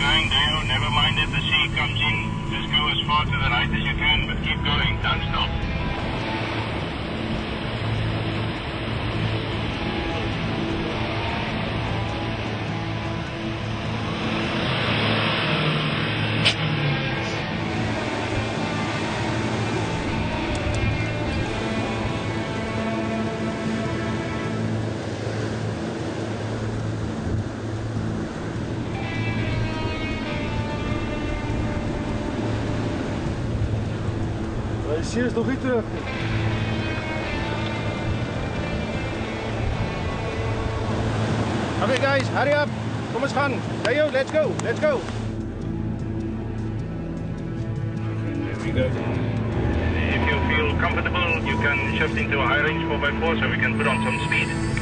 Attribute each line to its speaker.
Speaker 1: going, Dale. Never mind if the sea comes in. Just go as far to the right as you can, but keep going. Don't stop.
Speaker 2: Hier is nog niet terug. Okay guys, hurry up. Kom eens gaan. Leo, let's go. Let's go.
Speaker 1: There we go. If you feel comfortable, you can shift into a high range 4x4 so we can put on some speed.